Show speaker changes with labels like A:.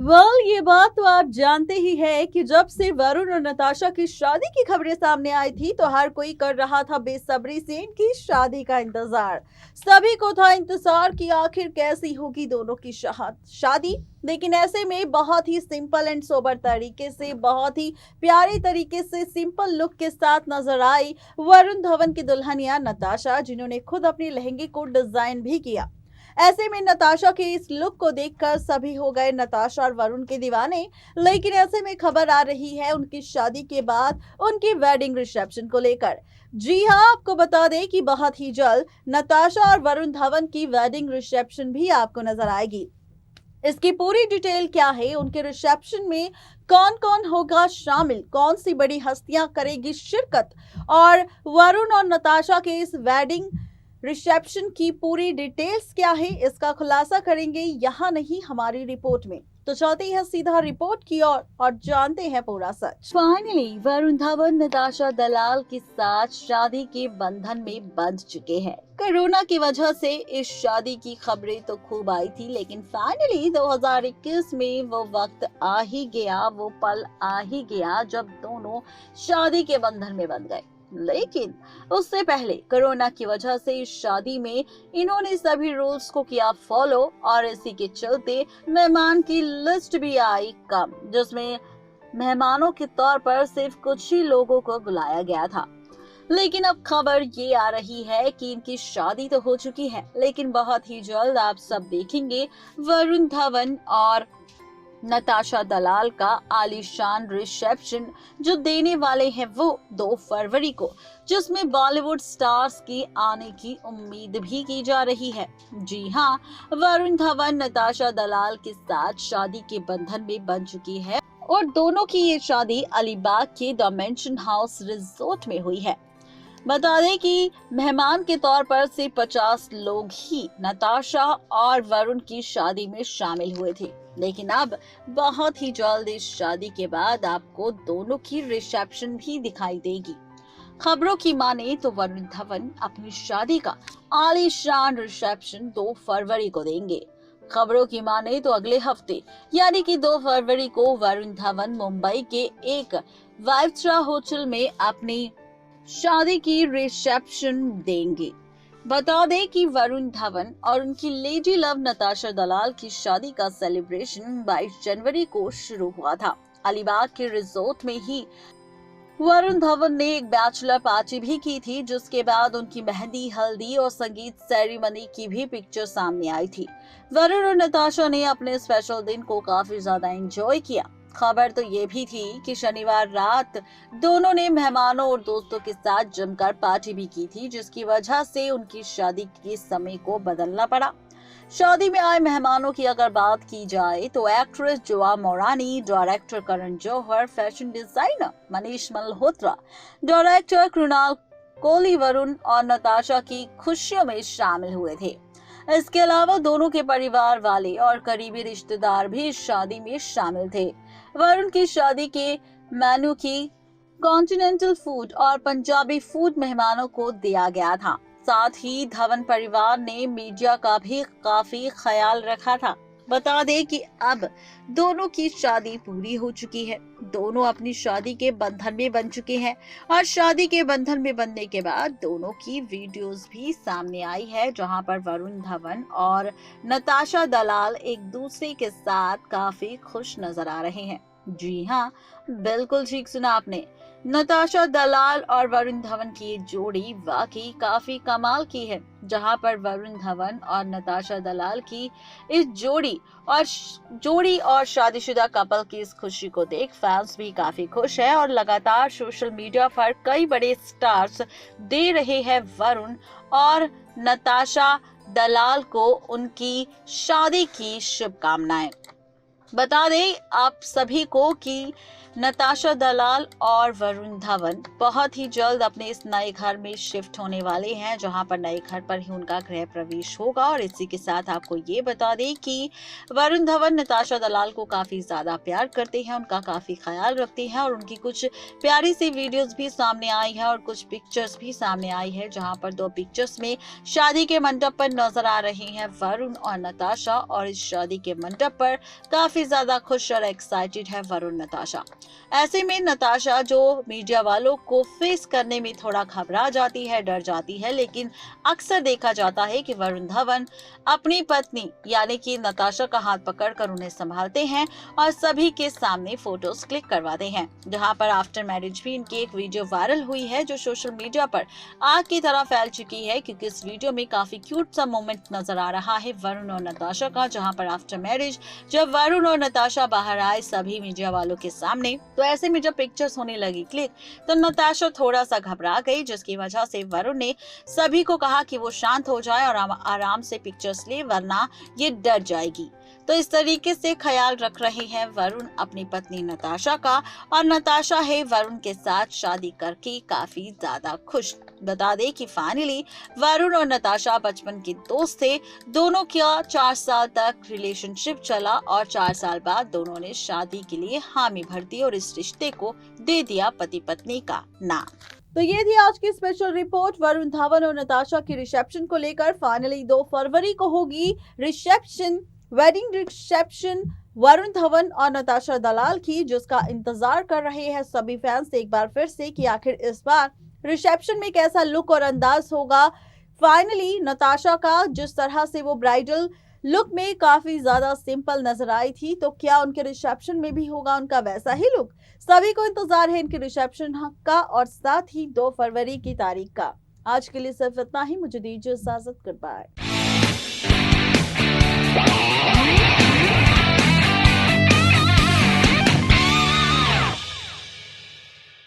A: ये बात तो आप जानते ही हैं कि जब से वरुण और नताशा की शादी की खबरें सामने आई थी तो हर कोई कर रहा था बेसब्री से इनकी शादी का इंतजार। सभी को था इंतजार कि आखिर कैसी होगी दोनों की शादी। लेकिन ऐसे में बहुत ही सिंपल एंड सोबर तरीके से, बहुत ही प्यारे तरीके से, सिंपल लुक के साथ नजर आई वरुण धवन की दुल्हनिया नताशा, जिन्होंने खुद अपने लहंगे को डिजाइन भी किया। ऐसे में नताशा के इस लुक को देखकर सभी हो गए नताशा और वरुण के दीवाने। लेकिन ऐसे में खबर आ रही है उनकी शादी के बाद उनकी वेडिंग रिसेप्शन को लेकर। जी हां, आपको बता दें कि बहुत ही जल्द नताशा और वरुण धवन की वेडिंग रिसेप्शन भी आपको नजर आएगी। इसकी पूरी डिटेल क्या है, उनके रिसेप्शन में कौन कौन होगा शामिल, कौन सी बड़ी हस्तियां करेगी शिरकत, और वरुण और नताशा के इस वेडिंग रिसेप्शन की पूरी डिटेल्स क्या है, इसका खुलासा करेंगे यहाँ नहीं हमारी रिपोर्ट में। तो चलते हैं सीधा रिपोर्ट की ओर और जानते हैं पूरा सच। फाइनली वरुण धवन नताशा दलाल के साथ शादी के बंधन में बंध चुके हैं। कोरोना की वजह से इस शादी की खबरें तो खूब आई थी, लेकिन फाइनली 2021 में वो वक्त आ ही गया, वो पल आ ही गया जब दोनों शादी के बंधन में बंध गए। लेकिन उससे पहले कोरोना की वजह से इस शादी में इन्होंने सभी रूल्स को किया फॉलो, और इसी के चलते मेहमान की लिस्ट भी आई कम, जिसमें मेहमानों के तौर पर सिर्फ कुछ ही लोगों को बुलाया गया था। लेकिन अब खबर ये आ रही है कि इनकी शादी तो हो चुकी है, लेकिन बहुत ही जल्द आप सब देखेंगे वरुण धवन और नताशा दलाल का आलीशान रिसेप्शन जो देने वाले हैं वो 2 फरवरी को, जिसमें बॉलीवुड स्टार्स के आने की उम्मीद भी की जा रही है। जी हाँ, वरुण धवन नताशा दलाल के साथ शादी के बंधन में बंध चुकी है और दोनों की ये शादी अलीबाग के डायमेंशन हाउस रिजोर्ट में हुई है। बता दें कि मेहमान के तौर पर सिर्फ 50 लोग ही नताशा और वरुण की शादी में शामिल हुए थे, लेकिन अब बहुत ही जल्द इस शादी के बाद आपको दोनों की रिसेप्शन भी दिखाई देगी। खबरों की माने तो वरुण धवन अपनी शादी का आलीशान रिसेप्शन 2 फरवरी को देंगे। खबरों की माने तो अगले हफ्ते यानी कि 2 फरवरी को वरुण धवन मुंबई के एक 5 स्टार होटल में अपनी शादी की रिसेप्शन देंगे। बता दें कि वरुण धवन और उनकी लेडी लव नताशा दलाल की शादी का सेलिब्रेशन 22 जनवरी को शुरू हुआ था। अलीबाग के रिजोर्ट में ही वरुण धवन ने एक बैचलर पार्टी भी की थी, जिसके बाद उनकी मेहंदी, हल्दी और संगीत सेरेमनी की भी पिक्चर सामने आई थी। वरुण और नताशा ने अपने स्पेशल दिन को काफी ज्यादा एंजॉय किया। खबर तो ये भी थी कि शनिवार रात दोनों ने मेहमानों और दोस्तों के साथ जमकर पार्टी भी की थी, जिसकी वजह से उनकी शादी के समय को बदलना पड़ा। शादी में आए मेहमानों की अगर बात की जाए तो actress Zoa Morani, director Karan Johar, fashion designer Manish Malhotra, director Krunal Kohli Varun और नताशा की खुशियों में शामिल हुए थे। इसके अलावा दोनों के परिवार वाले और करीबी रिश्तेदार भी इस शादी में शामिल थे। वरुण की शादी के मेनू की कॉन्टिनेंटल फूड और पंजाबी फूड मेहमानों को दिया गया था। साथ ही धवन परिवार ने मीडिया का भी काफी ख्याल रखा था। बता दें कि अब दोनों की शादी पूरी हो चुकी है, दोनों अपनी शादी के बंधन में बंध चुके हैं और शादी के बंधन में बंधने के बाद दोनों की वीडियोस भी सामने आई है, जहां पर वरुण धवन और नताशा दलाल एक दूसरे के साथ काफी खुश नजर आ रहे हैं। जी हाँ, बिल्कुल ठीक सुना आपने। नताशा दलाल और वरुण धवन की जोड़ी वाकई काफी कमाल की है, जहां पर वरुण धवन और नताशा दलाल की इस जोड़ी और शादीशुदा कपल की इस खुशी को देख फैंस भी काफी खुश है और लगातार सोशल मीडिया पर कई बड़े स्टार्स दे रहे हैं वरुण और नताशा दलाल को उनकी शादी की शुभकामनाएं। बता दें आप सभी को कि नताशा दलाल और वरुण धवन बहुत ही जल्द अपने इस नए घर में शिफ्ट होने वाले हैं, जहां पर नए घर पर ही उनका गृह प्रवेश होगा। और इसी के साथ आपको ये बता दें कि वरुण धवन नताशा दलाल को काफी ज्यादा प्यार करते हैं, उनका काफी ख्याल रखते हैं और उनकी कुछ प्यारी सी वीडियोस भी सामने आई है और कुछ पिक्चर्स भी सामने आई है, जहां पर 2 पिक्चर्स में शादी के मंडप पर नजर आ रहे हैं वरुण और नताशा। और इस शादी के मंडप पर काफी ज्यादा खुश और एक्साइटेड है वरुण नताशा। ऐसे में नताशा जो मीडिया वालों को फेस करने में थोड़ा घबरा जाती है, डर जाती है, लेकिन अक्सर देखा जाता है कि वरुण धवन अपनी पत्नी यानी कि नताशा का हाथ पकड़कर उन्हें संभालते हैं और सभी के सामने फोटोज क्लिक करवाते हैं। जहां पर आफ्टर मैरिज भी इनकी एक वीडियो वायरल हुई है जो सोशल मीडिया पर आग की तरह फैल चुकी है, क्योंकि इस वीडियो में काफी क्यूट सा मोमेंट नजर आ रहा है वरुण और नताशा का, जहां पर आफ्टर मैरिज जब वरुण और नताशा बाहर आए सभी मीडिया वालों के सामने, तो ऐसे में जब पिक्चर्स होने लगी क्लिक तो नताशा थोड़ा सा घबरा गई, जिसकी वजह से वरुण ने सभी को कहा कि वो शांत हो जाए और आराम से पिक्चर्स ले, वरना ये डर जाएगी। तो इस तरीके से ख्याल रख रहे हैं वरुण अपनी पत्नी नताशा का, और नताशा है वरुण के साथ शादी करके काफी ज्यादा खुश। बता दें कि फाइनली वरुण और नताशा बचपन के दोस्त थे, दोनों का 4 साल तक रिलेशनशिप चला और 4 साल बाद दोनों ने शादी के लिए हामी भर दी और इस रिश्ते को दे दिया पति पत्नी का नाम। तो ये थी आज की स्पेशल रिपोर्ट वरुण धवन और नताशा की रिसेप्शन को लेकर। फाइनली 2 फरवरी को होगी reception, wedding reception Varun Dhawan और नताशा दलाल की, जिसका इंतजार कर रहे हैं सभी फैंस एक बार फिर से कि आखिर इस बार रिसेप्शन में कैसा लुक और अंदाज होगा। फाइनली नताशा का जिस तरह से वो ब्राइडल लुक में काफी ज्यादा सिंपल नजर आई थी, तो क्या उनके रिसेप्शन में भी होगा उनका वैसा ही लुक? सभी को इंतजार है इनके रिसेप्शन का और साथ ही 2 फरवरी की तारीख का। आज के लिए सिर्फ इतना ही, मुझे दीजिए इजाजत, गुड बाय।